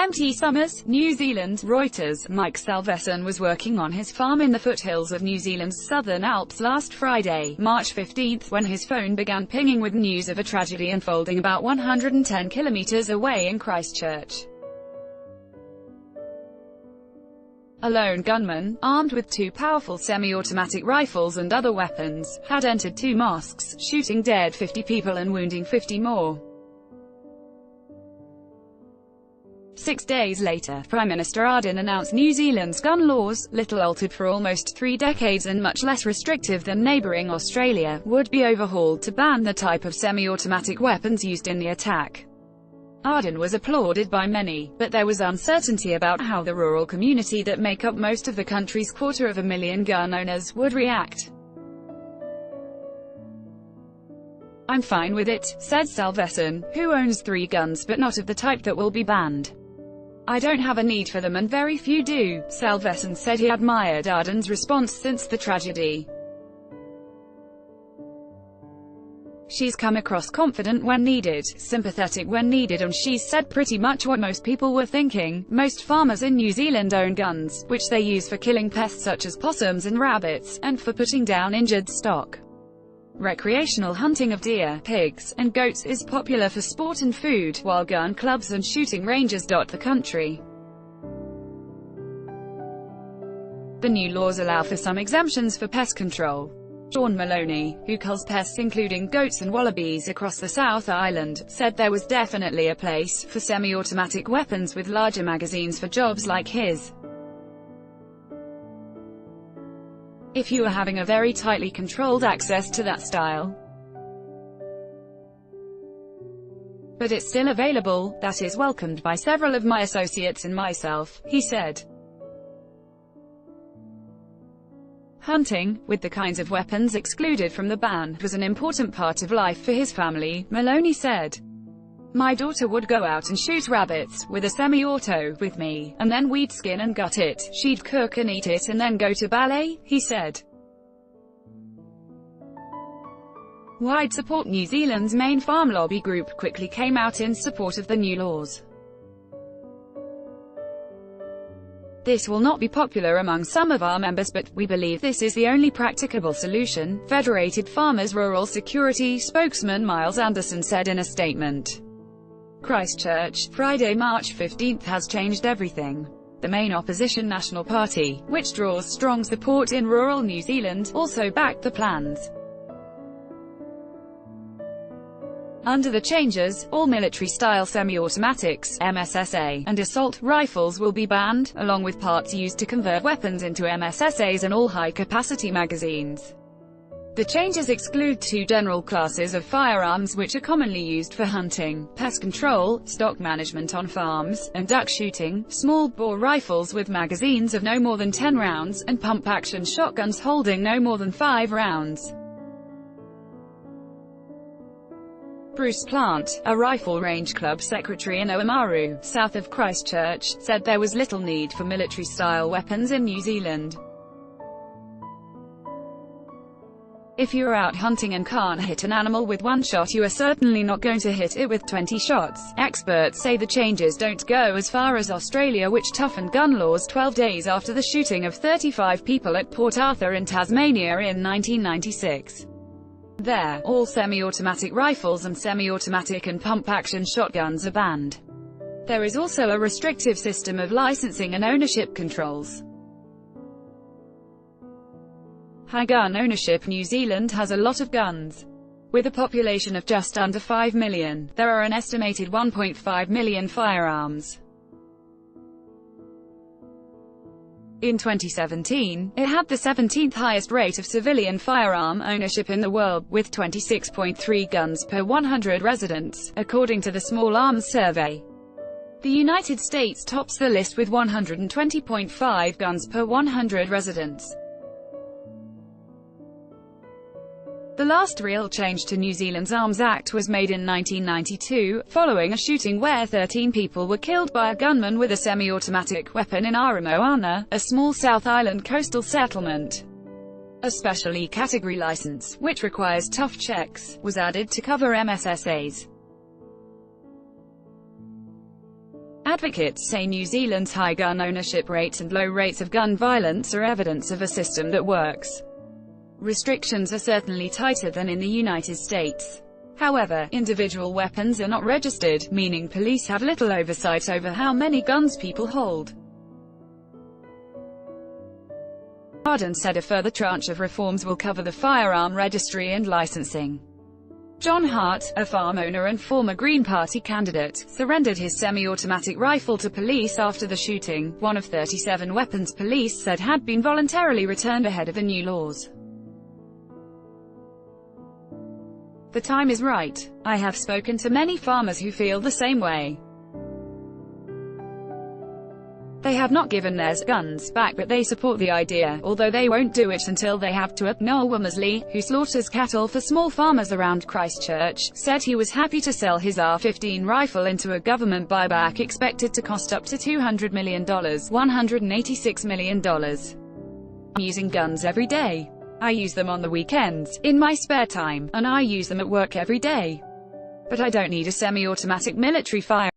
empty summers, New Zealand. Reuters. Mike Salvesen was working on his farm in the foothills of New Zealand's southern Alps last Friday, March 15, when his phone began pinging with news of a tragedy unfolding about 110 kilometers away in Christchurch. A lone gunman, armed with two powerful semi-automatic rifles and other weapons, had entered two mosques, shooting dead 50 people and wounding 50 more. 6 days later, Prime Minister Ardern announced New Zealand's gun laws, little altered for almost 3 decades and much less restrictive than neighbouring Australia, would be overhauled to ban the type of semi-automatic weapons used in the attack. Ardern was applauded by many, but there was uncertainty about how the rural community that make up most of the country's 250,000 gun owners would react. "I'm fine with it," said Salvesen, who owns 3 guns but not of the type that will be banned. "I don't have a need for them and very few do." Salvesen said he admired Ardern's response since the tragedy. "She's come across confident when needed, sympathetic when needed, and she's said pretty much what most people were thinking. Most farmers in New Zealand own guns, which they use for killing pests such as possums and rabbits, and for putting down injured stock. Recreational hunting of deer, pigs, and goats is popular for sport and food, while gun clubs and shooting ranges dot the country." The new laws allow for some exemptions for pest control. Sean Maloney, who kills pests including goats and wallabies across the South Island, said there was definitely a place for semi-automatic weapons with larger magazines for jobs like his. "If you are having a very tightly controlled access to that style. But it's still available, that is welcomed by several of my associates and myself," he said. Hunting, with the kinds of weapons excluded from the ban, was an important part of life for his family, Maloney said. "My daughter would go out and shoot rabbits, with a semi-auto, with me, and then we'd skin and gut it, she'd cook and eat it and then go to ballet," he said. Wide support. New Zealand's main farm lobby group quickly came out in support of the new laws. "This will not be popular among some of our members, but we believe this is the only practicable solution," Federated Farmers Rural Security spokesman Miles Anderson said in a statement. Christchurch, Friday, March 15, has changed everything. The main opposition National Party, which draws strong support in rural New Zealand, also backed the plans. Under the changes, all military-style semi-automatics (MSSA) and assault rifles will be banned, along with parts used to convert weapons into MSSAs and all high-capacity magazines. The changes exclude 2 general classes of firearms which are commonly used for hunting, pest control, stock management on farms, and duck shooting, small-bore rifles with magazines of no more than 10 rounds, and pump-action shotguns holding no more than 5 rounds. Bruce Plant, a rifle range club secretary in Oamaru, south of Christchurch, said there was little need for military-style weapons in New Zealand. "If you're out hunting and can't hit an animal with 1 shot, you are certainly not going to hit it with 20 shots. Experts say the changes don't go as far as Australia, which toughened gun laws 12 days after the shooting of 35 people at Port Arthur in Tasmania in 1996. There, all semi-automatic rifles and semi-automatic and pump-action shotguns are banned. There is also a restrictive system of licensing and ownership controls. High gun ownership. New Zealand has a lot of guns. With a population of just under 5 million, there are an estimated 1.5 million firearms. In 2017, it had the 17th highest rate of civilian firearm ownership in the world, with 26.3 guns per 100 residents, according to the Small Arms Survey. The United States tops the list with 120.5 guns per 100 residents. The last real change to New Zealand's Arms Act was made in 1992, following a shooting where 13 people were killed by a gunman with a semi-automatic weapon in Aramoana, a small South Island coastal settlement. A special E-category license, which requires tough checks, was added to cover MSSAs. Advocates say New Zealand's high gun ownership rate and low rates of gun violence are evidence of a system that works. Restrictions are certainly tighter than in the United States. However, individual weapons are not registered, meaning police have little oversight over how many guns people hold. Arden said a further tranche of reforms will cover the firearm registry and licensing. John Hart, a farm owner and former Green Party candidate, surrendered his semi-automatic rifle to police after the shooting, one of 37 weapons police said had been voluntarily returned ahead of the new laws. The time is right. I have spoken to many farmers who feel the same way. They have not given their guns back, but they support the idea, although they won't do it until they have to. Noel Womersley, who slaughters cattle for small farmers around Christchurch, said he was happy to sell his R15 rifle into a government buyback expected to cost up to $200 million, $186 million. I'm using guns every day. I use them on the weekends, in my spare time, and I use them at work every day. But I don't need a semi-automatic military firearm.